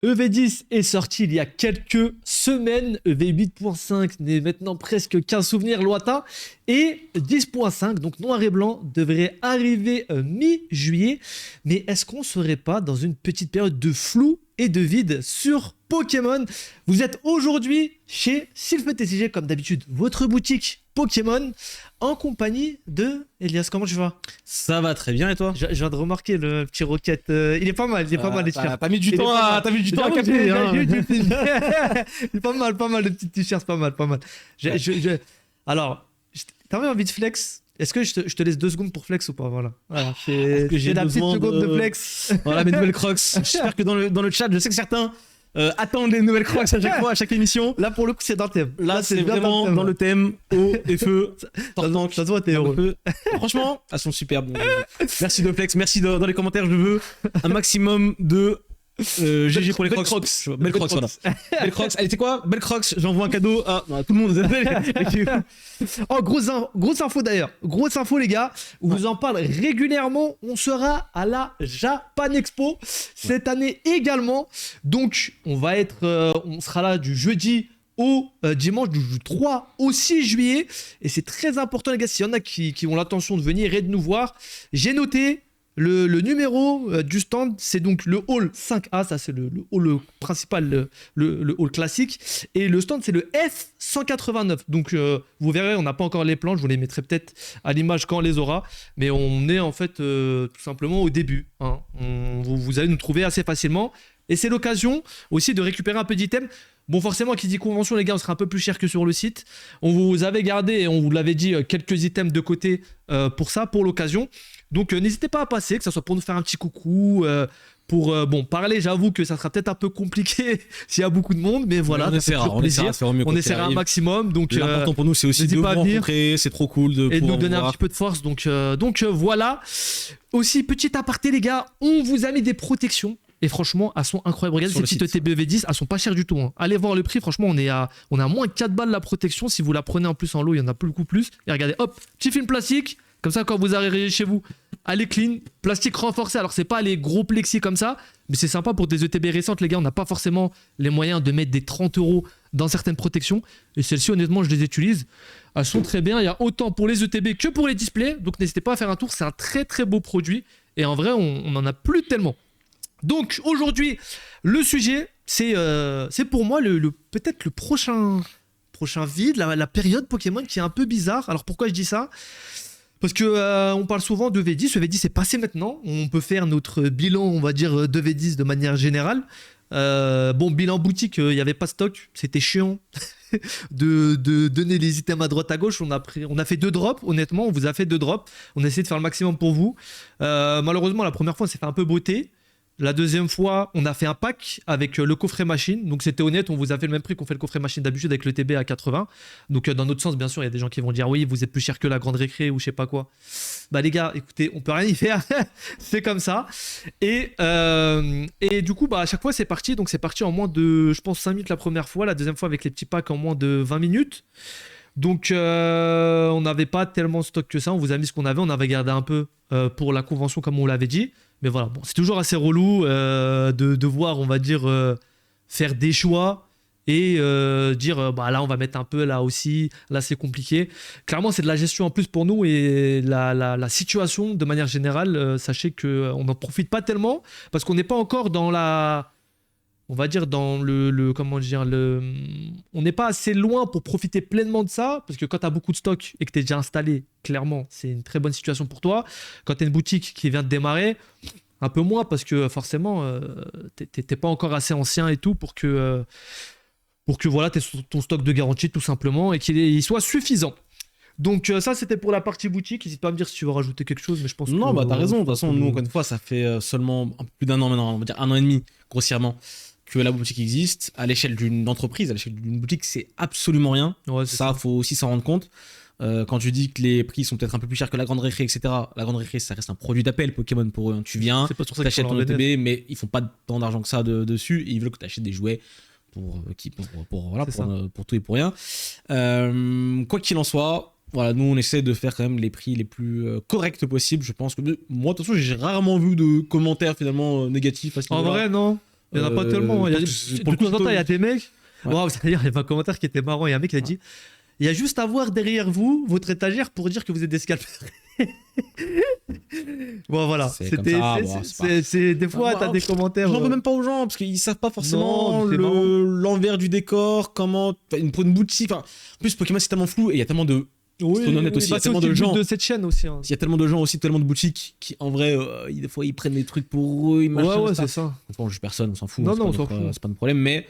EV10 est sorti il y a quelques semaines. EV8.5 n'est maintenant presque qu'un souvenir lointain. Et 10.5, donc noir et blanc, devrait arriver mi-juillet. Mais est-ce qu'on ne serait pas dans une petite période de flou et de vide sur Pokémon? Vous êtes aujourd'hui chez Sylph TCG, comme d'habitude, votre boutique Pokémon, en compagnie de Elias. Comment tu vas? Ça va très bien, et toi? Je viens de remarquer le petit Rocket. Il est pas mal, il est pas mal les t-shirts. T'as mis du temps à capter, hein. Il est pas mal le petit t-shirt, pas mal. Alors, t'avais envie de flex? Est-ce que je te laisse 2 secondes pour flex ou pas? Voilà. J'ai la petite besoin seconde de flex. Voilà, mes nouvelles Crocs. J'espère que dans le chat, je sais que certains attendent les nouvelles Crocs à chaque fois, à chaque émission. Là, pour le coup, c'est dans le thème. Là, c'est vraiment dans le thème. Eau et feu. Ça se voit, t'es heureux. Franchement, elles sont superbes. Merci de flex. Merci dans les commentaires. Je veux un maximum de GG pour les Crocs. Belle Crocs, voilà. Belle Crocs. Allez, tu sais quoi? Belle Crocs. J'envoie un cadeau à tout le monde. Oh, grosse info d'ailleurs. Grosse info, les gars. On vous en parle régulièrement. On sera à la Japan Expo cette année également. Donc, on sera là du jeudi au dimanche du 3 au 6 juillet. Et c'est très important, les gars. S'il y en a qui ont l'intention de venir et de nous voir, j'ai noté. Le numéro du stand, c'est donc le hall 5A, ça c'est le hall principal, le hall classique. Et le stand, c'est le F189. Donc vous verrez, on n'a pas encore les plans, je vous les mettrai peut-être à l'image quand on les aura. Mais on est en fait tout simplement au début. Hein. Vous allez nous trouver assez facilement. Et c'est l'occasion aussi de récupérer un peu d'items. Bon, forcément, qui dit convention, les gars, on sera un peu plus cher que sur le site. On vous avait gardé, et on vous l'avait dit, quelques items de côté pour ça, pour l'occasion. Donc, n'hésitez pas à passer, que ce soit pour nous faire un petit coucou, pour parler. J'avoue que ça sera peut-être un peu compliqué s'il y a beaucoup de monde, mais voilà, on essaiera on essaiera un maximum. Donc, l'important pour nous, c'est aussi de vous rencontrer, c'est trop cool de et de nous donner un petit peu de force. Donc voilà. Aussi, petit aparté, les gars, on vous a mis des protections. Et franchement, elles sont incroyables. Regardez ces petites ETB-V10, elles sont pas chères du tout. Hein. Allez voir le prix, franchement, on est à moins de 4 balles la protection. Si vous la prenez en plus en lot, il y en a beaucoup plus. Et regardez, hop, petit film plastique. Comme ça, quand vous arrivez chez vous, allez clean, plastique renforcé. Alors, c'est pas les gros plexis comme ça, mais c'est sympa pour des ETB récentes, les gars. On n'a pas forcément les moyens de mettre des 30 € dans certaines protections. Et celles-ci, honnêtement, je les utilise. Elles sont très bien. Il y a autant pour les ETB que pour les displays. Donc, n'hésitez pas à faire un tour. C'est un très, très beau produit. Et en vrai, on n'en a plus tellement. Donc aujourd'hui, le sujet, c'est pour moi peut-être le prochain vide, la période Pokémon qui est un peu bizarre. Alors pourquoi je dis ça? Parce que on parle souvent de V10, le V10 est passé maintenant. On peut faire notre bilan, on va dire, de V10 de manière générale. Bilan boutique, il n'y avait pas de stock, c'était chiant de donner les items à droite à gauche. On a fait 2 drops, honnêtement, on vous a fait 2 drops. On a essayé de faire le maximum pour vous. Malheureusement, la première fois, on s'est fait un peu beauté. La deuxième fois, on a fait un pack avec le coffret machine. Donc c'était honnête, on vous a fait le même prix qu'on fait le coffret machine d'habitude avec le TB à 80. Donc dans notre sens, bien sûr, il y a des gens qui vont dire oui, vous êtes plus cher que la grande récré ou je sais pas quoi. Bah les gars, écoutez, on peut rien y faire. C'est comme ça. Et du coup, à chaque fois, c'est parti. Donc c'est parti en moins de, je pense, 5 minutes la première fois. La deuxième fois avec les petits packs en moins de 20 minutes. Donc on n'avait pas tellement de stock que ça. On vous a mis ce qu'on avait. On avait gardé un peu pour la convention comme on l'avait dit. Mais voilà, bon, c'est toujours assez relou de devoir, on va dire, faire des choix et dire, là, on va mettre un peu, là aussi, là, c'est compliqué. Clairement, c'est de la gestion en plus pour nous et la situation, de manière générale, sachez qu'on n'en profite pas tellement parce qu'on n'est pas encore dans on va dire dans on n'est pas assez loin pour profiter pleinement de ça, parce que quand tu as beaucoup de stock et que tu es déjà installé, clairement, c'est une très bonne situation pour toi. Quand tu as une boutique qui vient de démarrer, un peu moins, parce que forcément, t'es pas encore assez ancien et tout pour que voilà, tu aies ton stock de garantie tout simplement et qu'il soit suffisant. Donc ça, c'était pour la partie boutique. N'hésite pas à me dire si tu veux rajouter quelque chose, mais je pense que... Non, t'as raison. De toute façon, nous, encore une fois, ça fait seulement un peu plus d'1 an maintenant, on va dire 1 an et demi, grossièrement, que la boutique existe. À l'échelle d'une entreprise, à l'échelle d'une boutique, c'est absolument rien. Ouais, ça, faut aussi s'en rendre compte. Quand tu dis que les prix sont peut-être un peu plus chers que la grande récré, etc. La grande récré, ça reste un produit d'appel Pokémon pour eux. Tu viens, tu achètes ton ETB, mais ils font pas tant d'argent que ça dessus. Et ils veulent que tu achètes des jouets pour tout et pour rien. Quoi qu'il en soit, voilà, nous on essaie de faire quand même les prix les plus corrects possibles. Je pense que moi, de toute façon, j'ai rarement vu de commentaires finalement négatifs à ce niveau-là. En vrai, non. Il n'y en a pas tellement. De temps en temps, il y a des mecs. Wow, c'est-à-dire, il y avait un commentaire qui était marrant. Il y a un mec qui a dit il y a juste à voir derrière vous votre étagère pour dire que vous êtes des scalpers. Bon, voilà. Des fois, t'as des commentaires. J'en veux même pas aux gens parce qu'ils savent pas forcément l'envers du décor, comment. Pour une boutique. En plus, Pokémon, c'est tellement flou et il y a tellement de. Oui, honnête aussi. Il y a tellement de gens de cette chaîne aussi. Il y a tellement de gens aussi, tellement de boutiques qui, en vrai, des fois, ils prennent des trucs pour eux. Ouais, c'est ça. Bon, juge personne, on s'en fout. Non, on s'en fout. C'est pas de problème, mais.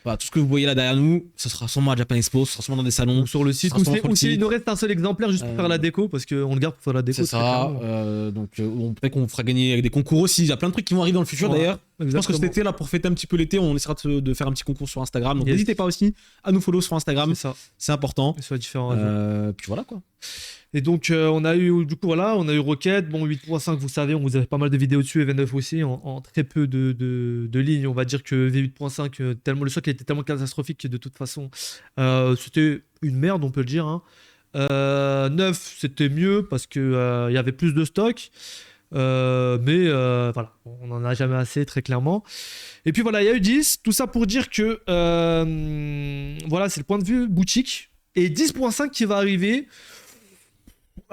Voilà, tout ce que vous voyez là derrière nous, ce sera sûrement à Japan Expo, ce sera sûrement dans des salons. Ou sur le site. Ou s'il nous reste un seul exemplaire juste pour faire la déco, parce qu'on le garde pour faire la déco. C'est ça. Donc peut-être qu'on fera gagner avec des concours aussi. Il y a plein de trucs qui vont arriver dans le futur d'ailleurs. Exactement. Je pense que cet été, là, pour fêter un petit peu l'été, on essaiera de faire un petit concours sur Instagram. Donc n'hésitez pas aussi à nous follow sur Instagram. C'est important. Soit différent. Puis voilà quoi. Et donc on a eu Rocket, bon 8.5 vous savez, on vous avait pas mal de vidéos dessus, et V9 aussi, en très peu de lignes. On va dire que V8.5, tellement le stock était tellement catastrophique que de toute façon c'était une merde, on peut le dire. 9 c'était mieux parce que y avait plus de stock. Mais voilà, on n'en a jamais assez, très clairement. Et puis voilà, il y a eu 10, tout ça pour dire que voilà, c'est le point de vue boutique. Et 10.5 qui va arriver.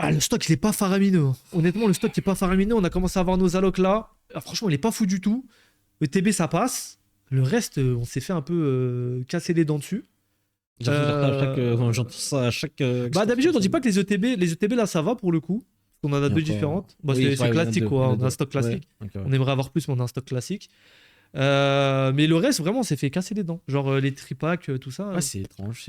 Le stock il est pas faramineux. Honnêtement, le stock il est pas faramineux. On a commencé à avoir nos allocs là. Franchement, il est pas fou du tout. Le TB ça passe. Le reste, on s'est fait un peu casser les dents dessus. J'entends ça à chaque. D'habitude, on dit pas que les ETB là ça va pour le coup. On en a deux différentes. C'est classique quoi. On a un stock classique. On aimerait avoir plus, mais on a un stock classique. Mais le reste, vraiment, on s'est fait casser les dents. Genre les tripacks, tout ça. Ouais, c'est étrange.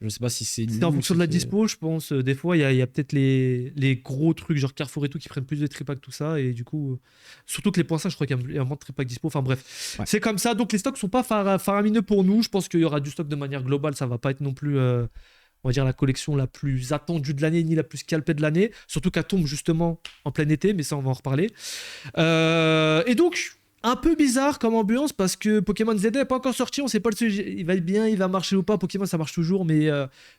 Je sais pas si c'est. C'est en fonction de la dispo, je pense. Des fois, il y a peut-être les gros trucs, genre Carrefour et tout, qui prennent plus de tripacks, tout ça. Et du coup, surtout que les points 5, je crois qu'il y a un moins de tripacks dispo. Enfin bref, c'est comme ça. Donc les stocks sont pas faramineux pour nous. Je pense qu'il y aura du stock de manière globale. Ça va pas être non plus. On va dire la collection la plus attendue de l'année, ni la plus scalpée de l'année. Surtout qu'elle tombe justement en plein été, mais ça, on va en reparler. Et donc, un peu bizarre comme ambiance parce que Pokémon Z n'est pas encore sorti. On sait pas le sujet. Il va être bien, il va marcher ou pas. Pokémon, ça marche toujours, mais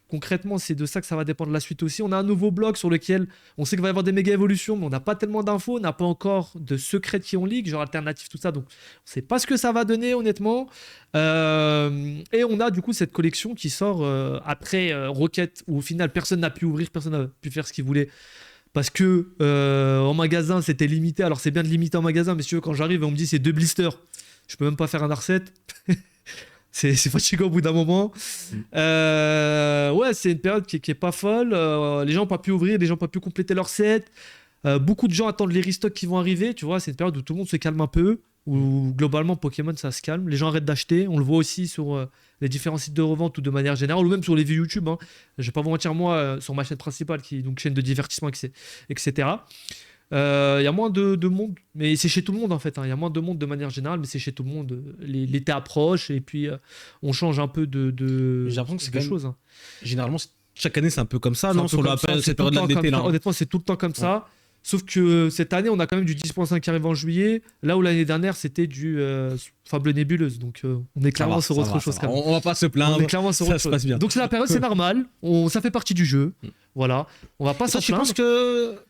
concrètement, c'est de ça que ça va dépendre de la suite aussi. On a un nouveau blog sur lequel on sait qu'il va y avoir des méga évolutions, mais on n'a pas tellement d'infos. On n'a pas encore de secrets qui ont leak, genre alternatifs, tout ça. Donc, on sait pas ce que ça va donner, honnêtement. Et on a du coup cette collection qui sort après Rocket, où au final personne n'a pu ouvrir, personne n'a pu faire ce qu'il voulait parce que en magasin c'était limité. Alors c'est bien de limiter en magasin, mais si tu veux, quand j'arrive et on me dit c'est 2 blisters, je peux même pas faire un R7. c'est fatigant au bout d'un moment. Ouais, c'est une période qui est pas folle. Les gens n'ont pas pu ouvrir, les gens n'ont pas pu compléter leur set. Beaucoup de gens attendent les restocks qui vont arriver, tu vois. C'est une période où tout le monde se calme un peu, où globalement Pokémon ça se calme, les gens arrêtent d'acheter. On le voit aussi sur les différents sites de revente ou de manière générale, ou même sur les vues YouTube. Je vais pas vous mentir, moi, sur ma chaîne principale, qui est donc chaîne de divertissement, etc. Il y a moins de monde, mais c'est chez tout le monde en fait. Il y a moins de monde de manière générale, mais c'est chez tout le monde. L'été approche et puis on change un peu de. J'ai l'impression que c'est quelque chose. Généralement, chaque année c'est un peu comme ça, non? Sur cette période d'été là. Honnêtement, c'est tout le temps comme ça. Sauf que cette année, on a quand même du 10.5 qui arrive en juillet, là où l'année dernière, c'était du Fable Nébuleuse. Donc, on est clairement sur autre chose. On va pas se plaindre. On est clairement sur autre chose. Passe bien. Donc, c'est la période, c'est normal. Ça fait partie du jeu. Voilà. On va pas s'en plaindre. Tu penses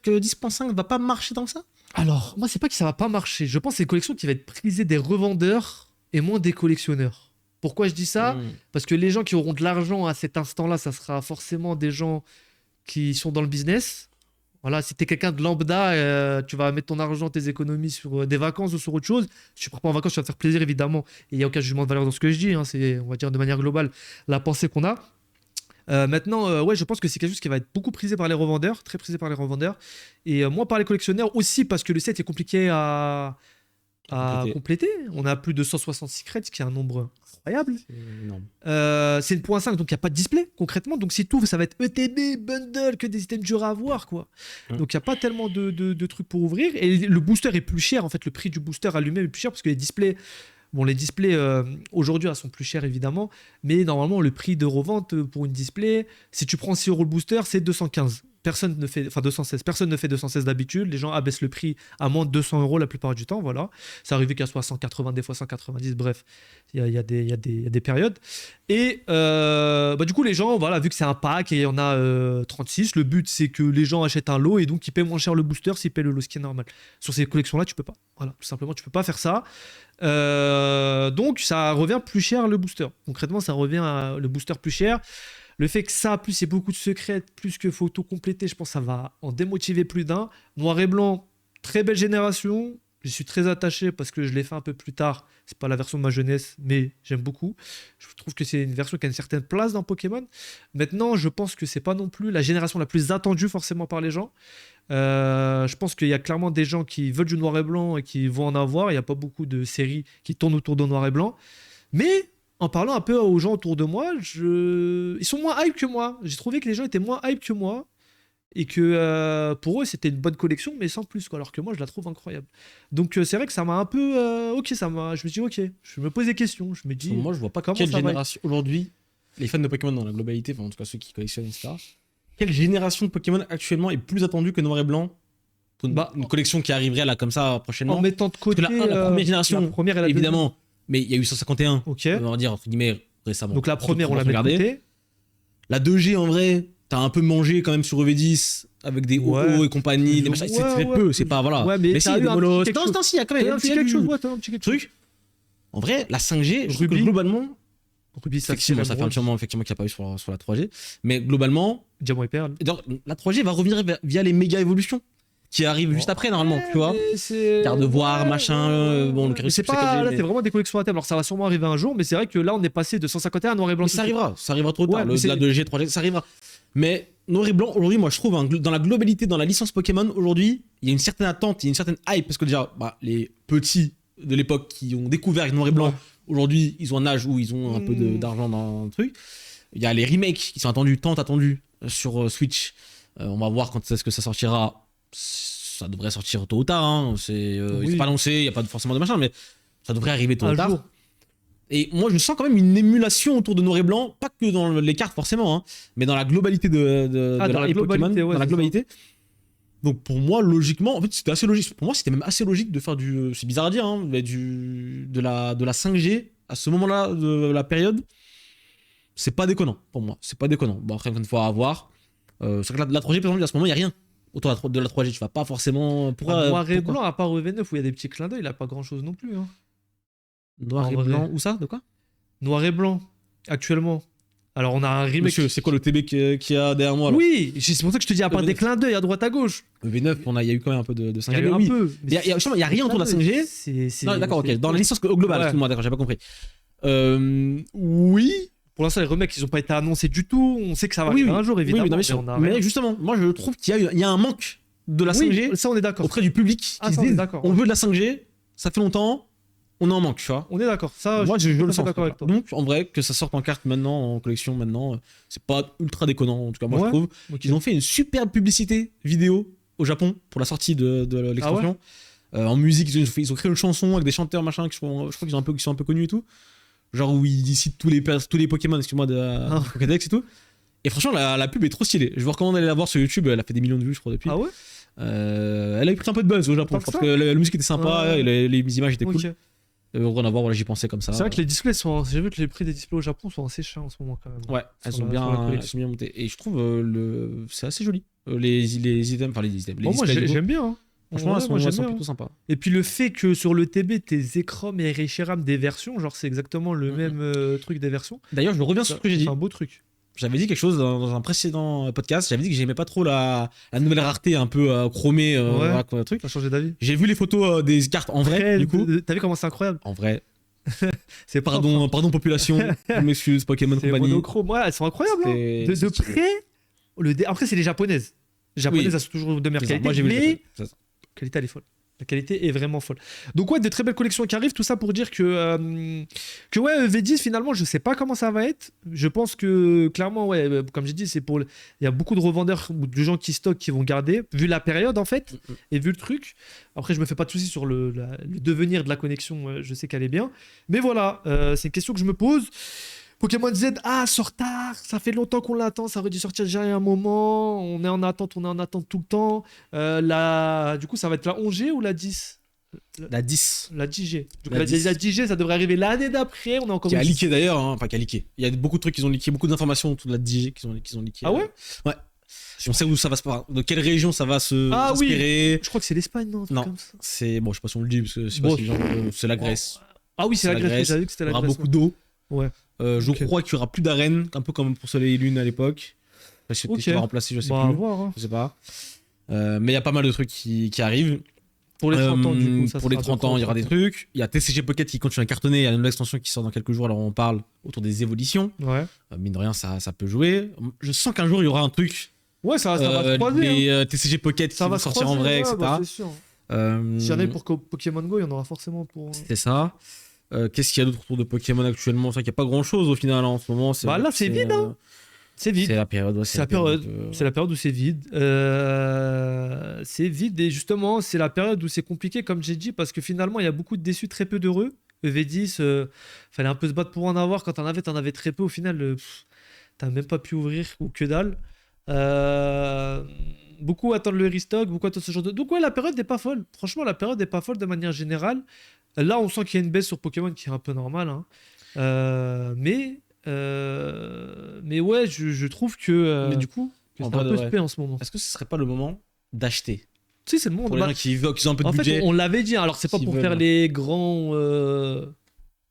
que 10.5 ne va pas marcher dans ça? Alors, moi, c'est pas que ça va pas marcher. Je pense que c'est une collection qui va être prisée des revendeurs et moins des collectionneurs. Pourquoi je dis ça? Parce que les gens qui auront de l'argent à cet instant-là, ça sera forcément des gens qui sont dans le business. Voilà, si t'es quelqu'un de lambda, tu vas mettre ton argent, tes économies sur des vacances ou sur autre chose. Si tu pars pas en vacances, tu vas te faire plaisir évidemment. Et il n'y a aucun jugement de valeur dans ce que je dis. C'est, on va dire de manière globale, la pensée qu'on a. Maintenant, ouais, je pense que c'est quelque chose qui va être beaucoup prisé par les revendeurs, très prisé par les revendeurs. Et moins par les collectionneurs aussi parce que le set est compliqué à compléter. On a plus de 160 secrets, ce qui est un nombre incroyable. C'est une .5, donc il n'y a pas de display concrètement. Donc si tout, ça va être ETB, bundle, que des items durs à avoir, quoi. Donc il n'y a pas tellement de trucs pour ouvrir. Et le booster est plus cher, en fait. Le prix du booster à lui-même est plus cher parce que les displays, aujourd'hui, elles sont plus chères évidemment. Mais normalement, le prix de revente pour une display, si tu prends 6 € le booster, c'est 215. personne ne fait 216 d'habitude, les gens abaissent le prix à moins de 200 € la plupart du temps, voilà. C'est arrivé qu'à soit 180, des fois 190, bref, il y a des périodes. Et du coup, les gens, voilà, vu que c'est un pack et il y en a 36, le but c'est que les gens achètent un lot et donc ils paient moins cher le booster s'ils paient le lot, ce qui est normal. Sur ces collections-là, tu peux pas. Voilà, tout simplement, tu peux pas faire ça. Donc ça revient plus cher le booster. Concrètement, ça revient le booster plus cher. Le fait que ça, plus il y a beaucoup de secrets, plus que photos complétées, je pense que ça va en démotiver plus d'un. Noir et blanc, très belle génération. Je suis très attaché parce que je l'ai fait un peu plus tard. C'est pas la version de ma jeunesse, mais j'aime beaucoup. Je trouve que c'est une version qui a une certaine place dans Pokémon. Maintenant, je pense que c'est pas non plus la génération la plus attendue forcément par les gens. Je pense qu'il y a clairement des gens qui veulent du noir et blanc et qui vont en avoir. Il n'y a pas beaucoup de séries qui tournent autour de noir et blanc. Mais en parlant un peu aux gens autour de moi, ils sont moins hype que moi. J'ai trouvé que les gens étaient moins hype que moi. Et que pour eux, c'était une bonne collection, mais sans plus, quoi. Alors que moi, je la trouve incroyable. Donc, c'est vrai que ça m'a un peu... je me dis, ok. Je me pose des questions. Je me dis... Moi, je vois pas comment quelle génération... Aujourd'hui, les fans de Pokémon dans la globalité, enfin, en tout cas ceux qui collectionnent, etc. Quelle génération de Pokémon actuellement est plus attendue que Noir et Blanc pour une collection qui arriverait là, comme ça, prochainement? En mettant de côté... la première génération, la première et la évidemment. Deuxième. Mais il y a eu 151, on va dire, entre guillemets, récemment. Donc la première, on la met de côté. La 2G, en vrai, t'as un peu mangé quand même sur EV10 avec des OO et compagnie, des machins. C'est très peu, c'est pas, voilà. Ouais, mais si, il y a des molos. Non, si, il y a quand même un petit quelque chose. Un petit truc. En vrai, la 5G, je trouve que globalement... Ruby, effectivement, ça fait un petit moment qu'il n'y a pas eu sur la 3G. Mais globalement... Diamant et Perle. La 3G va revenir via les méga évolutions qui arrivent juste après, normalement, tu vois. Garde-voir, machin... bon, c'est pas... Là, c'est vraiment des collections à thème. Alors, ça va sûrement arriver un jour, mais c'est vrai que là, on est passé de 151 à noir et blanc. Ça arrivera trop tard. La 2G, 3G, ça arrivera. Mais noir et blanc, aujourd'hui, moi, je trouve, dans la globalité, dans la licence Pokémon, aujourd'hui, il y a une certaine attente, il y a une certaine hype, parce que déjà, les petits de l'époque qui ont découvert noir et blanc, aujourd'hui, ils ont un âge où ils ont un peu d'argent dans le truc. Il y a les remakes qui sont tant attendus sur Switch. On va voir quand est-ce que ça sortira. Ça devrait sortir tôt ou tard. Hein. C'est pas annoncé, il n'y a pas forcément de machin, mais ça devrait arriver tôt ou tard. Et moi, je sens quand même une émulation autour de noir et blanc, pas que dans les cartes forcément, hein, mais dans la globalité de la Pokémon, dans la globalité. Donc pour moi, logiquement, en fait, c'était assez logique. Pour moi, c'était même assez logique de faire c'est bizarre à dire, hein, mais de la 5G à ce moment-là de la période. C'est pas déconnant pour moi. C'est pas déconnant. Bon, après, une fois à voir. C'est que la 3G, par exemple, à ce moment, il n'y a rien. Autour de la 3G, tu vas pas forcément. Noir et blanc, à part EV9 où il y a des petits clins d'œil, il a pas grand chose non plus. Hein. Noir et blanc, où ça? De quoi? Noir et blanc, actuellement. Alors on a un remake. Monsieur, c'est quoi le TB qu'il y a derrière moi là? Oui, c'est pour ça que je te dis, à part des clins d'œil à droite à gauche. EV9, il y a eu quand même un peu de 5G. Il y a eu un peu. Il y a rien autour de la 5G. Non, d'accord, ok. Dans la licence globale, excuse-moi, d'accord, j'ai pas compris. Oui. Pour l'instant, les remakes, ils ont pas été annoncés du tout. On sait que ça va arriver un jour, évidemment. Oui, mais justement, moi je trouve qu'il y a un manque de la 5G. Ça, on est d'accord. Auprès du public qui se dit, on veut de la 5G, ça fait longtemps, on en manque, tu vois. On est d'accord. Ça, moi, je le sens d'accord avec toi. Donc, en vrai, que ça sorte en carte maintenant, en collection maintenant, c'est pas ultra déconnant. En tout cas, moi, je trouve qu'ils ont fait une superbe publicité vidéo au Japon pour la sortie de l'extension. En musique, ils ont créé une chanson avec des chanteurs, machin, je crois qu'ils sont un peu connus et tout. Genre où ils citent tous les Pokémon, excuse-moi, de Pokédex et tout. Et franchement, la pub est trop stylée. Je vous recommande d'aller la voir sur YouTube. Elle a fait des millions de vues, je crois, depuis. Ah ouais? Elle a pris un peu de buzz au Japon. Parce que la musique était sympa, et les images étaient cool. Rien à voir, voilà, j'y pensais comme ça. C'est vrai que les displays sont. J'ai vu que les prix des displays au Japon sont assez chers en ce moment quand même. Ouais, elles sont bien montées. Et je trouve c'est assez joli. Les items, moi j'aime bien. Hein. Franchement, elles sont plutôt sympas. Et puis le fait que sur le TB, tes écrans et Reshiram des versions, genre c'est exactement le même truc des versions. D'ailleurs, je reviens sur ce que j'ai dit. C'est un beau truc. J'avais dit quelque chose dans un précédent podcast. J'avais dit que j'aimais pas trop la nouvelle rareté un peu chromée. Truc. T'as changé d'avis. J'ai vu les photos des cartes en vrai, du coup. T'as vu comment c'est incroyable? En vrai. C'est pardon population. Je m'excuse, Pokémon Company. Monochrome, ouais, elles sont incroyables. Hein. De près. Après, c'est les japonaises. Les japonaises, elles sont toujours de meilleure qualité. Moi, j'ai vu mais la qualité, elle est folle. La qualité est vraiment folle. Donc ouais, de très belles collections qui arrivent, tout ça pour dire que ouais, V10 finalement, je sais pas comment ça va être. Je pense que clairement, ouais, comme j'ai dit, il y a beaucoup de revendeurs ou de gens qui stockent qui vont garder, vu la période en fait, et vu le truc. Après, je me fais pas de soucis sur le devenir de la connexion, je sais qu'elle est bien. Mais voilà, c'est une question que je me pose. Pokémon Z, sort tard, ça fait longtemps qu'on l'attend, ça aurait dû sortir déjà il y a un moment, on est en attente tout le temps. Du coup, ça va être la 11G ou la 10? La 10. La 10G. Donc La 10. la 10G, ça devrait arriver l'année d'après, on a encore... Qui a leaké d'ailleurs, hein. Enfin qui a leaké. Il y a beaucoup de trucs qui ont leaké, beaucoup d'informations autour de la 10G qui ont leaké. Ah ouais? Ouais. On sait où ça va se passer, de quelle région ça va s'inspirer. Oui. Je crois que c'est l'Espagne, non? Non, c'est... Bon, je sais pas si on le dit, parce que c'est la Grèce. Ah oui, c'est la Grèce, j'avais vu que c'était la Grèce. Il y aura beaucoup d'eau. Ouais. Je crois qu'il y aura plus d'arènes, un peu comme pour Soleil et Lune à l'époque. Je sais peut-être qu'il va remplacer, je sais plus. Voir, hein. Je sais pas. Mais il y a pas mal de trucs qui arrivent. Pour les 30 ans, du coup. Pour les 30 ans, il y aura des trucs. Il y a TCG Pocket qui continue à cartonner. Il y a une nouvelle extension qui sort dans quelques jours. Alors on parle autour des évolutions. Ouais. Mine de rien, ça peut jouer. Je sens qu'un jour, il y aura un truc. Ouais, ça va se croiser. Les TCG Pocket qui vont sortir en vrai, etc. Bah, c'est sûr. S'il y en a pour Pokémon Go, il y en aura forcément pour... C'est ça. Qu'est-ce qu'il y a d'autre autour de Pokémon actuellement? C'est vrai qu'il n'y a pas grand-chose au final en ce moment. Là, c'est vide. Hein. C'est vide. C'est la période. C'est la période où c'est vide. C'est vide et justement, c'est la période où c'est compliqué, comme j'ai dit, parce que finalement, il y a beaucoup de déçus, très peu d'heureux. EV10, fallait un peu se battre pour en avoir. Quand t'en avais très peu. Au final, t'as même pas pu ouvrir ou que dalle. Beaucoup attendent le restock, beaucoup attendent ce genre de... Donc ouais, la période n'est pas folle. Franchement, la période n'est pas folle de manière générale. Là, on sent qu'il y a une baisse sur Pokémon qui est un peu normale. Hein. Mais ouais, je trouve que... mais du coup, c'est un peu spé en ce moment. Est-ce que ce serait pas le moment d'acheter? Si, c'est le moment. Pour les gens qui ont un peu de budget. En fait, on l'avait dit. Alors, c'est pas pour faire les grands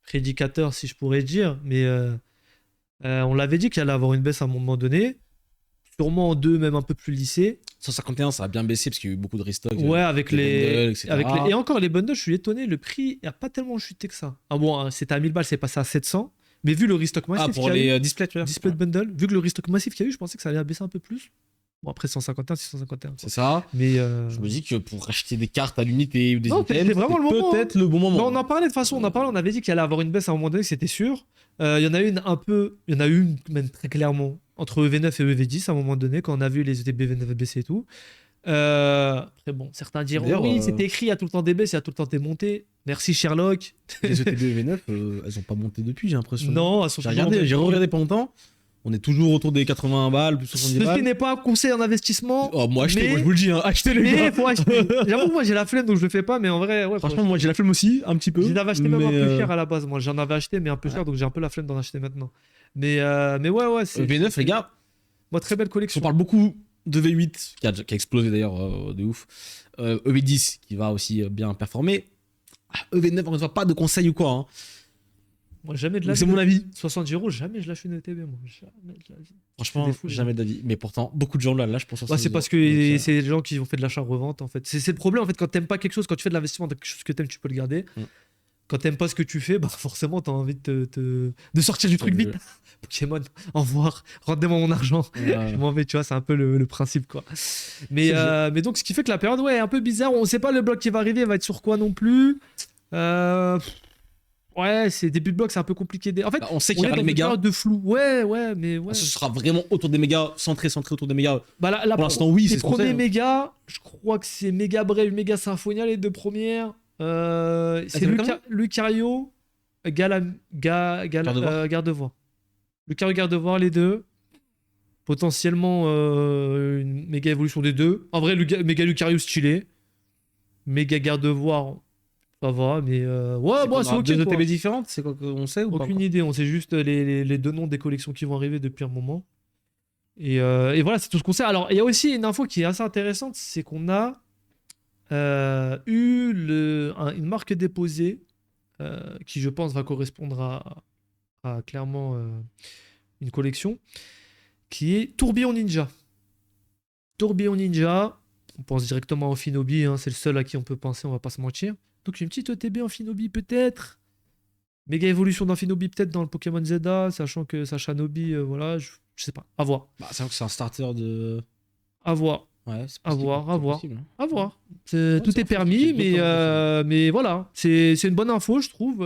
prédicateurs, si je pourrais dire, mais on l'avait dit qu'il allait avoir une baisse à un moment donné. Sûrement en 2, même un peu plus lissé. 151, ça a bien baissé parce qu'il y a eu beaucoup de restock. Ouais, avec les bundles, et encore les bundles, je suis étonné, le prix n'a pas tellement chuté que ça. Ah bon, c'était à 1000 balles, c'est passé à 700. Mais vu le restock massif pour les displays, tu vois. Display de bundle, vu que le restock massif qu'il y a eu, je pensais que ça allait baisser un peu plus. Bon, après 151, 651. C'est ça. Mais je me dis que pour acheter des cartes à l'unité ou des items, c'est vraiment le moment. Peut-être le bon moment. Mais on en parlait de toute façon, on avait dit qu'il allait avoir une baisse à un moment donné, c'était sûr. Il y en a une même très clairement entre EV9 et EV10 à un moment donné, quand on a vu les ETB EV9 baisser et tout. Après bon, certains diront oui, c'était écrit, il y a tout le temps des baisses, il y a tout le temps des montées. Merci Sherlock. Les ETB EV9, elles ont pas monté depuis, j'ai l'impression. Non, elles sont j'ai regardé pas longtemps. On est toujours autour des 80 balles, plus 70 balles. Ceci n'est pas un conseil en investissement. Oh, moi, achetez, moi je vous le dis, hein, achetez les gars. Faut acheter. J'avoue, moi j'ai la flemme donc je le fais pas, mais en vrai, ouais. Franchement, moi j'ai la flemme aussi, un petit peu. J'en avais acheté même un peu cher à la base. Moi j'en avais acheté, mais un peu cher, donc j'ai un peu la flemme d'en acheter maintenant. Mais ouais. V9, les gars. Moi, très belle collection. On parle beaucoup de V8, qui a explosé d'ailleurs de ouf. EV10, qui va aussi bien performer. EV9, encore une fois, pas de conseils ou quoi. Hein. Moi, jamais de la vie. C'est mon avis. 70 €, jamais je lâche une ETB, moi. Jamais de la vie. Franchement, jamais d'avis. Mais pourtant, beaucoup de gens là lâchent pour 70 €. C'est parce que c'est les gens qui ont fait de l'achat-revente, en fait. C'est le problème, en fait, quand t'aimes pas quelque chose, quand tu fais de l'investissement dans quelque chose que t'aimes, tu peux le garder. Quand t'aimes pas ce que tu fais, bah forcément, t'as envie de sortir du truc vite. Pokémon, au revoir, rendez-moi mon argent. Je m'en vais, tu vois, c'est un peu le principe, quoi. Mais donc, ce qui fait que la période, ouais, est un peu bizarre. On sait pas le bloc qui va arriver, va être sur quoi non plus. Ouais, c'est début de bloc, c'est un peu compliqué. En fait, on sait qu'il y aura les mégas de flou. Ouais, mais ouais. Ce sera vraiment autour des mégas, centré autour des mégas. Bah pour l'instant, oui, c'est ce qu'on sait. Les premiers mégas, je crois que c'est Méga Brave, Méga Symphonia, les deux premières. C'est Lucario, Gardevoir. Lucario, Gardevoir, les deux. Potentiellement une méga évolution des deux. En vrai, Méga Lucario stylé. Méga Gardevoir. Ça va, mais ouais, bon, c'est ok. Deux ETB différentes, c'est quoi qu'on sait ou pas? Aucune idée, on sait juste les deux noms des collections qui vont arriver depuis un moment. Et voilà, c'est tout ce qu'on sait. Alors, il y a aussi une info qui est assez intéressante, c'est qu'on a eu une marque déposée qui, je pense, va correspondre à clairement une collection qui est Tourbillon Ninja. Tourbillon Ninja, on pense directement au Finobi, hein, c'est le seul à qui on peut penser, on va pas se mentir. Donc une petite ETB en Finobi peut-être. Méga évolution dans Finobi peut-être dans le Pokémon ZA, sachant que Sacha Nobi, voilà, je sais pas. À voir. Bah, c'est vrai que c'est un starter de... À voir. Ouais, c'est possible, à voir. Possible, hein. À voir. Tout est permis, mais voilà. C'est une bonne info, je trouve.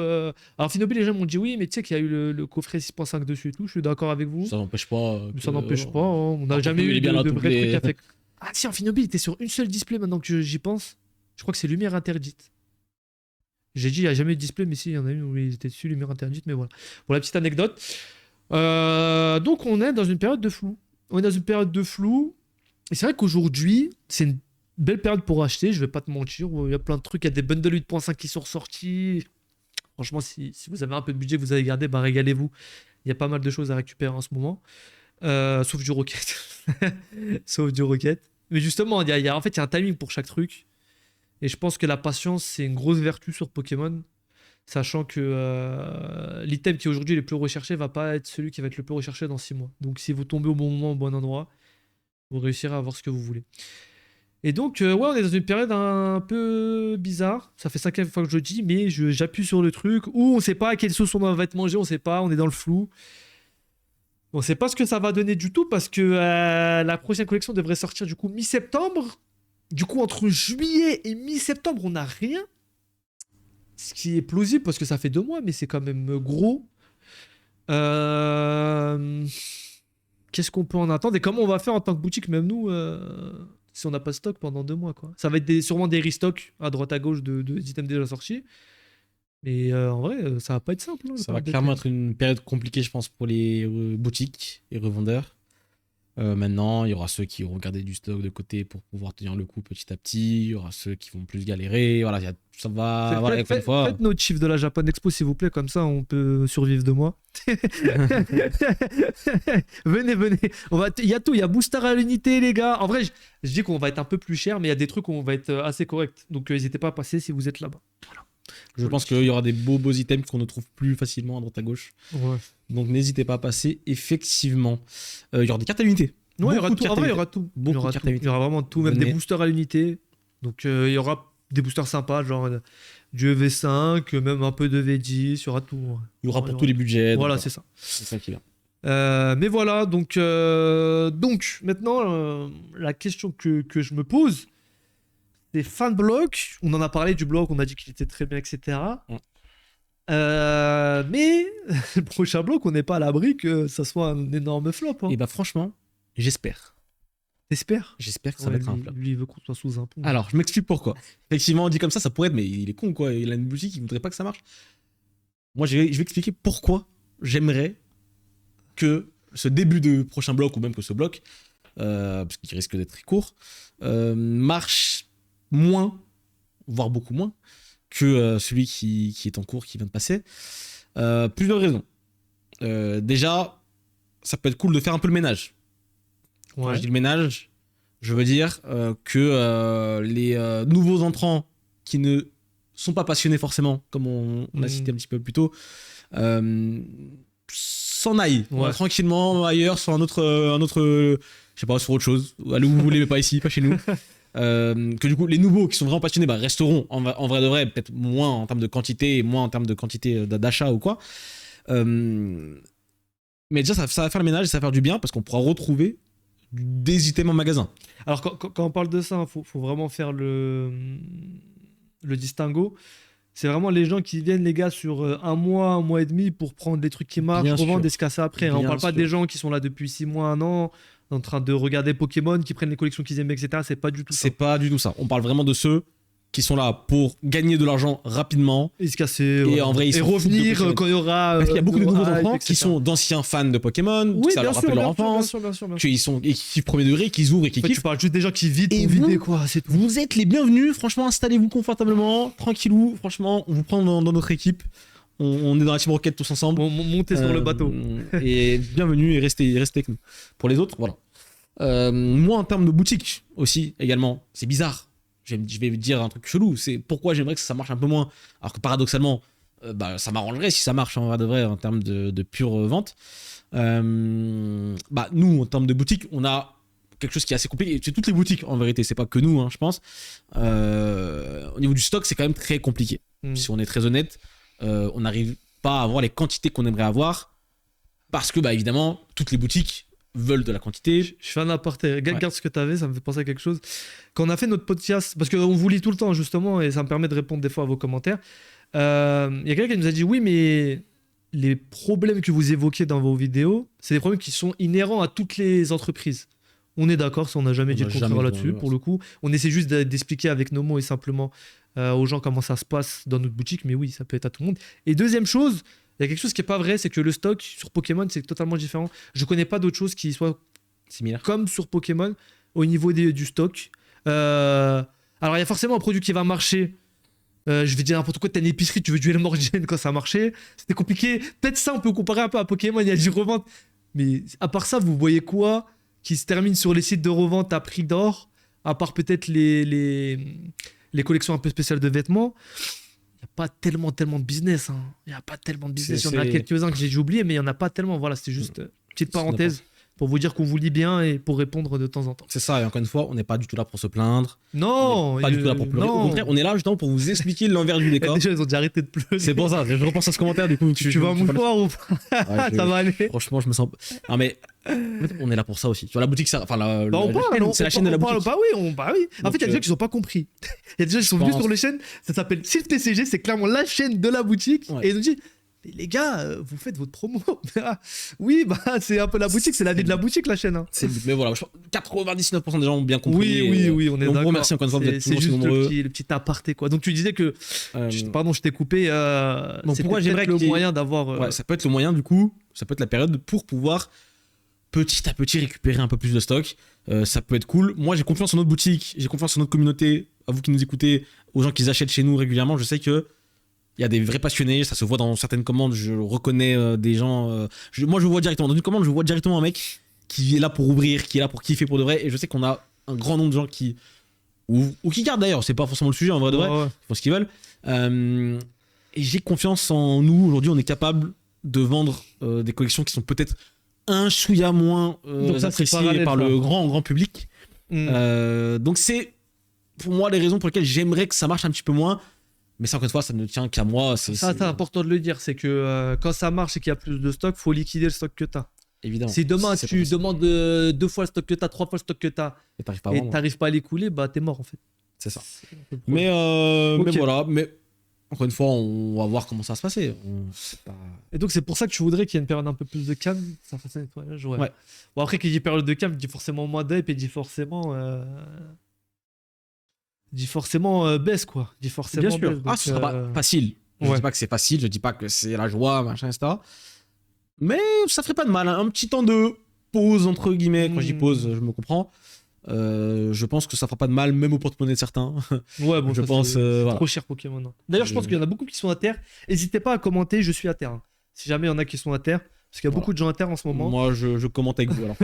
Alors Finobi, les gens m'ont dit oui, mais tu sais qu'il y a eu le coffret 6.5 dessus et tout. Je suis d'accord avec vous. Ça n'empêche pas. Ça n'empêche pas. Hein. On n'a jamais eu de vrai truc à faire. Ah si, en Finobi, il était sur une seule display maintenant que j'y pense. Je crois que c'est lumière interdite. J'ai dit, il n'y a jamais eu de display, mais si, il y en a une où il était dessus, lumière interdite, mais voilà. Pour la petite anecdote. Donc on est dans une période de flou. Et c'est vrai qu'aujourd'hui, c'est une belle période pour acheter, je vais pas te mentir. Il y a plein de trucs, il y a des bundles 8.5 qui sont ressortis. Franchement, si vous avez un peu de budget que vous avez gardé, bah régalez-vous. Il y a pas mal de choses à récupérer en ce moment. Sauf du Rocket. Sauf du Rocket. Mais justement, en fait, il y a un timing pour chaque truc. Et je pense que la patience, c'est une grosse vertu sur Pokémon. Sachant que l'item qui aujourd'hui est le plus recherché va pas être celui qui va être le plus recherché dans 6 mois. Donc si vous tombez au bon moment, au bon endroit, vous réussirez à avoir ce que vous voulez. Et donc, ouais, on est dans une période un peu bizarre. Ça fait 5e fois que je le dis, mais j'appuie sur le truc où on sait pas à quelle sauce on va être mangé, on sait pas, on est dans le flou. On sait pas ce que ça va donner du tout parce que la prochaine collection devrait sortir du coup mi-septembre. Du coup, entre juillet et mi-septembre, on n'a rien. Ce qui est plausible parce que ça fait 2 mois, mais c'est quand même gros. Qu'est-ce qu'on peut en attendre et comment on va faire en tant que boutique, même nous, si on n'a pas de stock pendant 2 mois, quoi. Ça va être sûrement des restocks à droite à gauche de items déjà sortis. Mais en vrai, ça va pas être simple. Hein, ça va clairement être une période compliquée, je pense, pour les boutiques et revendeurs. Maintenant, il y aura ceux qui auront gardé du stock de côté pour pouvoir tenir le coup petit à petit. Il y aura ceux qui vont plus galérer. Voilà, ça va. Voilà, faites notre chiffre de la Japan Expo, s'il vous plaît, comme ça on peut survivre 2 mois. venez. Il y a tout, il y a booster à l'unité, les gars. En vrai, je dis qu'on va être un peu plus cher, mais il y a des trucs où on va être assez correct. Donc n'hésitez pas à passer si vous êtes là-bas. Voilà. Je pense qu'il y aura des beaux items qu'on ne trouve plus facilement à droite à gauche. Ouais. Donc n'hésitez pas à passer, effectivement. Il y aura des cartes à l'unité. Ouais, il y aura tout. En vrai, il y aura tout. Il y aura vraiment tout, même des boosters à l'unité. Donc il y aura des boosters sympas, genre du EV5, même un peu de V10, il y aura tout. Il y aura pour tous les budgets. Voilà, c'est ça. C'est ça qui vient. Mais voilà, donc maintenant, la question que je me pose, c'est fan bloc. On en a parlé du bloc, on a dit qu'il était très bien, etc. Mais le prochain bloc, on n'est pas à l'abri que ça soit un énorme flop. Hein. Et bah franchement, j'espère. T'espères ? J'espère que ça va être un flop. Lui, il veut qu'on soit sous un pont. Alors, je m'explique pourquoi. Effectivement, on dit comme ça pourrait être, mais il est con, quoi. Il a une boutique, il voudrait pas que ça marche. Moi, je vais expliquer pourquoi j'aimerais que ce début de prochain bloc, ou même que ce bloc, parce qu'il risque d'être très court, marche moins, voire beaucoup moins, que celui qui est en cours, qui vient de passer. Plusieurs raisons. Déjà, ça peut être cool de faire un peu le ménage. Quand je dis le ménage, je veux dire que les nouveaux entrants qui ne sont pas passionnés forcément, comme on a cité un petit peu plus tôt, s'en aillent tranquillement ailleurs sur un autre, je sais pas, sur autre chose, allez où vous voulez, mais pas ici, pas chez nous. Que du coup les nouveaux qui sont vraiment passionnés resteront en vrai de vrai, peut-être moins en termes de quantité et moins en termes de quantité d'achat ou quoi. Mais déjà ça va faire le ménage et ça va faire du bien parce qu'on pourra retrouver des items en magasin. Alors quand on parle de ça, faut vraiment faire le distinguo. C'est vraiment les gens qui viennent, les gars, sur un mois et demi pour prendre les trucs qui marchent, revendre et se casser après. On parle pas des gens qui sont là depuis 6 mois, 1 an, en train de regarder Pokémon, qui prennent les collections qu'ils aiment, etc. C'est pas du tout ça. C'est pas du tout ça. On parle vraiment de ceux qui sont là pour gagner de l'argent rapidement et se casser et en vrai, et revenir quand il y aura parce qu'il y a beaucoup de nouveaux enfants qui sont d'anciens fans de Pokémon, ça leur rappelle leur enfance, qui sont équipes premier degré, qui ouvrent et qui kiffent. Tu parles juste des gens qui vident pour vider, quoi, c'est tout. Vous êtes les bienvenus, franchement, installez-vous confortablement, tranquillou, franchement, on vous prend dans notre équipe. On est dans la Team Rocket tous ensemble. Montez sur le bateau. Et bienvenue et restez avec nous. Pour les autres, voilà. Moi, en termes de boutique aussi, également, c'est bizarre. Je vais dire un truc chelou, c'est pourquoi j'aimerais que ça marche un peu moins. Alors que paradoxalement, ça m'arrangerait si ça marche en vrai de vrai en termes de pure vente. Nous, en termes de boutique, on a quelque chose qui est assez compliqué. C'est toutes les boutiques en vérité, c'est pas que nous, hein, je pense. Au niveau du stock, c'est quand même très compliqué. Si on est très honnête, on n'arrive pas à avoir les quantités qu'on aimerait avoir parce que, évidemment, toutes les boutiques veulent de la quantité. Je fais un aparté. Regarde ce que tu avais, ça me fait penser à quelque chose. Quand on a fait notre podcast, parce qu'on vous lit tout le temps justement, et ça me permet de répondre des fois à vos commentaires, il y a quelqu'un qui nous a dit oui, mais les problèmes que vous évoquez dans vos vidéos, c'est des problèmes qui sont inhérents à toutes les entreprises. On est d'accord, ça on n'a jamais dit le contraire là-dessus, pour le coup. On essaie juste d'expliquer avec nos mots et simplement aux gens comment ça se passe dans notre boutique, mais oui, ça peut être à tout le monde. Et deuxième chose, Il y a quelque chose qui est pas vrai, c'est que le stock sur Pokémon, c'est totalement différent. Je connais pas d'autre chose qui soit similaire comme sur Pokémon au niveau du stock. Alors, il y a forcément un produit qui va marcher. Je vais dire n'importe quoi, t'as une épicerie, tu veux du Morgen quand ça marchait. C'était compliqué. Peut-être ça, on peut comparer un peu à Pokémon, il y a du revente. Mais à part ça, vous voyez quoi qui se termine sur les sites de revente à prix d'or, à part peut-être les collections un peu spéciales de vêtements. Il n'y a pas tellement de business. Il n'y a pas tellement de business. Il y en a quelques-uns que j'ai dû oublier, mais il n'y en a pas tellement. Voilà, c'était juste petite parenthèse pour vous dire qu'on vous lit bien et pour répondre de temps en temps. C'est ça, et encore une fois, on n'est pas du tout là pour se plaindre. Non, pas du tout là pour pleurer. Au contraire, on est là justement pour vous expliquer l'envers du décor. Déjà, ils ont déjà arrêté de pleurer. C'est pour ça, je repense à ce commentaire du coup. Tu vas mouvoir ou pas? Ça va aller. Franchement, je me sens. Non, mais on est là pour ça aussi. Tu vois, la boutique, ça. Enfin, c'est la chaîne de la boutique. Bah oui. En fait, il y a des gens qui n'ont pas compris. Il y a des gens qui sont venus sur les chaînes, ça s'appelle Sylph TCG, c'est clairement la chaîne de la boutique. Et ils nous disent. Les gars, vous faites votre promo. Oui, bah c'est un peu la boutique, c'est la vie de la boutique, la chaîne. Mais voilà, 99% des gens ont bien compris. Oui, on est d'accord. On vous remercie encore une fois, vous êtes toujours nombreux. Le petit aparté, quoi. Donc tu disais que, pardon, je t'ai coupé. Donc pourquoi j'aimerais le moyen d'avoir. Ouais, ça peut être le moyen du coup, ça peut être la période pour pouvoir petit à petit récupérer un peu plus de stock. Ça peut être cool. Moi, j'ai confiance en notre boutique, j'ai confiance en notre communauté, à vous qui nous écoutez, aux gens qui achètent chez nous régulièrement. Je sais que il y a des vrais passionnés, ça se voit dans certaines commandes, je reconnais des gens... moi, je vois directement, dans une commande, je vois directement un mec qui est là pour ouvrir, qui est là pour kiffer pour de vrai, et je sais qu'on a un grand nombre de gens qui... Ou qui gardent d'ailleurs, c'est pas forcément le sujet en vrai de vrai, ils font ce qu'ils veulent. Et j'ai confiance en nous, aujourd'hui on est capable de vendre des collections qui sont peut-être un chouïa moins appréciées par le grand public. Donc c'est, pour moi, les raisons pour lesquelles j'aimerais que ça marche un petit peu moins. Mais ça, encore une fois, ça ne tient qu'à moi. C'est important de le dire, c'est que quand ça marche et qu'il y a plus de stock, faut liquider le stock que tu as. Évidemment. Si demain tu demandes 2 fois le stock que tu as, 3 fois le stock que tu as, et t'arrives pas à l'écouler, bah t'es mort en fait. C'est ça. Mais voilà, mais encore une fois, on va voir comment ça va se passer. Et donc c'est pour ça que tu voudrais qu'il y ait une période un peu plus de calme, ça fasse un nettoyage. Ouais. Bon, après, qu'il y ait période de calme, il dit forcément moins d'hype et dit forcément. Baisse quoi. Dit forcément. Bien sûr. Baisse, donc, ce sera pas facile. Je dis pas que c'est facile, je dis pas que c'est la joie, machin, etc. Mais ça ferait pas de mal. Un petit temps de pause, entre guillemets. Quand je dis pause, je me comprends. Je pense que ça fera pas de mal, même au porte-monnaie de certains. Ouais, bon, je pense. C'est trop cher Pokémon. D'ailleurs, je pense qu'il y en a beaucoup qui sont à terre. N'hésitez pas à commenter, je suis à terre. Si jamais il y en a qui sont à terre. Parce qu'il y a beaucoup de gens à terre en ce moment. Moi, je commente avec vous. Alors.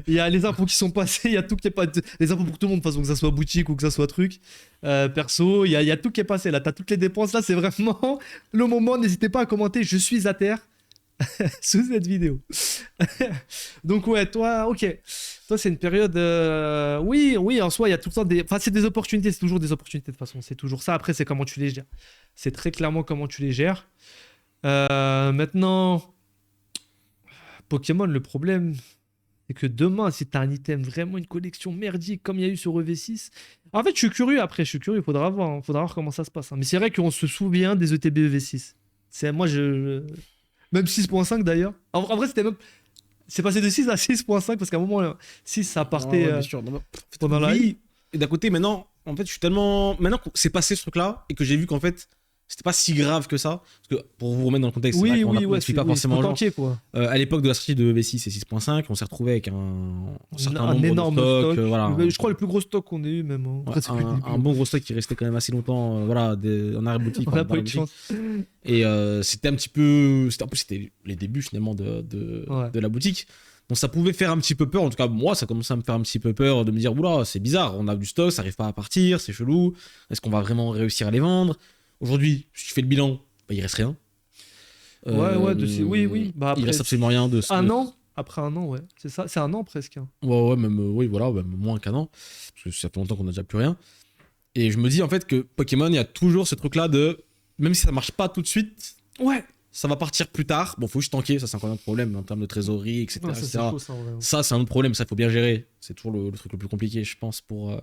Il y a les impôts qui sont passés, il y a tout qui est pas. Les impôts pour tout le monde, de toute façon, que ça soit boutique ou que ça soit truc. Perso, il y a tout qui est passé là. T'as toutes les dépenses là, c'est vraiment le moment. N'hésitez pas à commenter, je suis à terre sous cette vidéo. Donc, ouais, toi, ok. Toi, c'est une période. Oui, en soi, il y a tout le temps des. Enfin, c'est des opportunités, c'est toujours des opportunités de toute façon. C'est toujours ça. Après, c'est comment tu les gères. C'est très clairement comment tu les gères. Maintenant. Pokémon, le problème, c'est que demain, si t'as un item, vraiment une collection merdique comme il y a eu sur EV6. En fait, je suis curieux après, il faudra voir comment ça se passe. Mais c'est vrai qu'on se souvient des ETB EV6. Moi, même 6.5 d'ailleurs. En vrai, c'était même. C'est passé de 6 à 6.5 parce qu'à un moment, 6, ça partait. Bien sûr. Pendant la vie. Et d'un côté, maintenant, en fait, je suis tellement. Maintenant que c'est passé ce truc-là et que j'ai vu qu'en fait. C'était pas si grave que ça. Parce que pour vous remettre dans le contexte, on n'explique pas forcément aux gens. Quoi. À l'époque de la sortie de V6 et 6.5, on s'est retrouvé avec un énorme stock. Voilà. Je crois le plus gros stock qu'on ait eu même. Un bon gros stock qui restait quand même assez longtemps en arrière-boutique. On n'a pas eu de chance. Et c'était un petit peu... C'était les débuts finalement de la boutique. Donc ça pouvait faire un petit peu peur. En tout cas, moi, ça commençait à me faire un petit peu peur de me dire, oula, c'est bizarre, on a du stock, ça n'arrive pas à partir, c'est chelou. Est-ce qu'on va vraiment réussir à les vendre ? Aujourd'hui, si je fais le bilan, il reste rien. Oui. Bah, après, il reste absolument rien de. Un an. Après un an, ouais. C'est ça. C'est un an presque. Ouais, même moins qu'un an. Parce que ça fait longtemps qu'on n'a déjà plus rien. Et je me dis en fait que Pokémon, il y a toujours ce truc-là de. Même si ça marche pas tout de suite. Ouais. Ça va partir plus tard. Bon, faut juste tanker. Ça, c'est encore un autre problème en termes de trésorerie, etc. Ouais, ça, c'est un autre problème. Ça, il faut bien gérer. C'est toujours le truc le plus compliqué, je pense, pour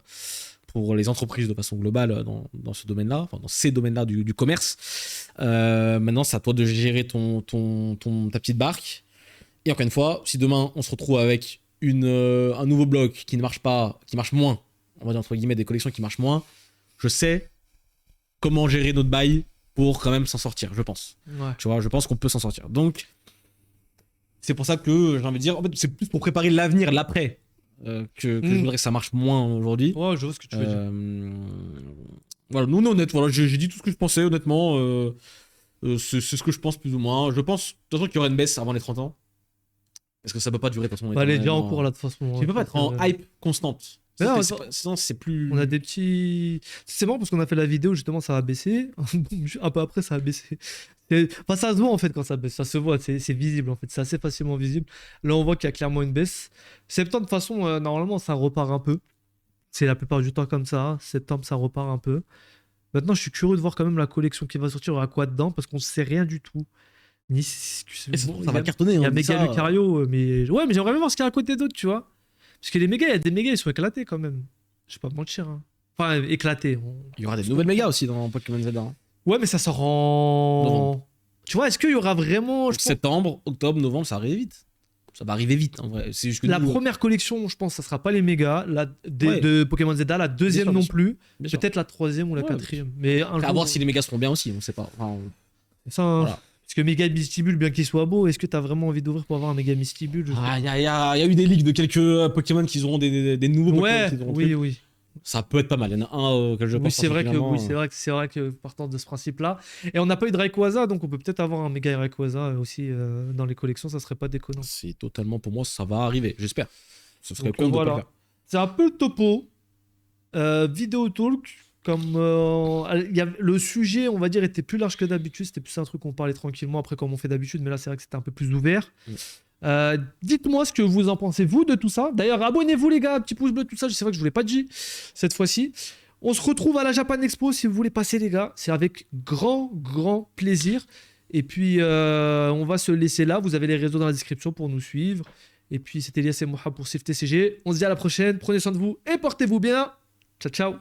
les entreprises de façon globale dans ce domaine-là, enfin dans ces domaines-là du commerce. Maintenant, c'est à toi de gérer ta petite barque. Et encore une fois, si demain, on se retrouve avec un nouveau bloc qui ne marche pas, qui marche moins, on va dire entre guillemets des collections qui marchent moins, je sais comment gérer notre bail pour quand même s'en sortir, je pense. Ouais. Tu vois, je pense qu'on peut s'en sortir. Donc, c'est pour ça que j'ai envie de dire, en fait, c'est plus pour préparer l'avenir, l'après, que je voudrais que ça marche moins aujourd'hui. Ouais, je vois ce que tu veux dire. Voilà, nous, on est honnête. Voilà, j'ai dit tout ce que je pensais, honnêtement. C'est ce que je pense plus ou moins. Je pense, de toute façon, qu'il y aura une baisse avant les 30 ans. Parce que ça peut pas durer, de toute façon. Elle est déjà en cours, là, de toute façon. Tu peux pas être en hype constante. Sinon, c'est plus. On a des petits. C'est marrant parce qu'on a fait la vidéo, justement, ça a baissé. Un peu après, ça a baissé. Enfin, ça se voit en fait quand ça baisse. Ça se voit, c'est visible en fait. C'est assez facilement visible. Là, on voit qu'il y a clairement une baisse. Septembre, de toute façon, normalement, ça repart un peu. C'est la plupart du temps comme ça. Septembre, ça repart un peu. Maintenant, je suis curieux de voir quand même la collection qui va sortir. Il y aura quoi dedans parce qu'on ne sait rien du tout. Ni ça va cartonner. Il y a Méga Lucario, mais ouais, mais j'aimerais bien voir ce qu'il y a à côté d'autres, tu vois. Parce que les mégas, il y a des mégas, ils sont éclatés quand même. Je vais pas mentir. Hein. Enfin, éclatés. Il y aura des nouvelles mégas aussi dans Pokémon Z. Hein. Ouais, mais ça sort en novembre. Tu vois, est-ce qu'il y aura vraiment. Septembre, octobre, novembre, ça arrive vite. Ça va arriver vite en vrai. La première collection, je pense, ça sera pas les mégas. De Pokémon Z, la deuxième non plus. Peut-être la troisième ou la quatrième. Mais à voir si les mégas seront bien aussi, on sait pas. Enfin, ça, voilà. Parce que Méga Mystibule, bien qu'il soit beau, est-ce que t'as vraiment envie d'ouvrir pour avoir un Méga Mystibule? Il y a eu des leaks de quelques Pokémon qui auront des nouveaux Pokémon. Oui. Ça peut être pas mal. Il y en a un que je pense. C'est vrai que partant de ce principe-là. Et on n'a pas eu de Rayquaza, donc on peut peut-être avoir un Méga Rayquaza aussi dans les collections, ça serait pas déconnant. C'est totalement, pour moi, ça va arriver, j'espère. Ce serait con de pas le faire. C'est un peu le topo. Vidéo talk. Comme le sujet, on va dire, était plus large que d'habitude. C'était plus un truc qu'on parlait tranquillement après comme on fait d'habitude, mais là c'est vrai que c'était un peu plus ouvert. Dites-moi ce que vous en pensez, vous, de tout ça. D'ailleurs, abonnez-vous les gars, petit pouce bleu, tout ça. C'est vrai que je vous l'ai pas dit cette fois-ci. On se retrouve à la Japan Expo si vous voulez passer les gars. C'est avec grand plaisir. Et puis on va se laisser là. Vous avez les réseaux dans la description pour nous suivre. Et puis c'était Elias et Moha pour CFTCG. On se dit à la prochaine. Prenez soin de vous et portez-vous bien. Ciao.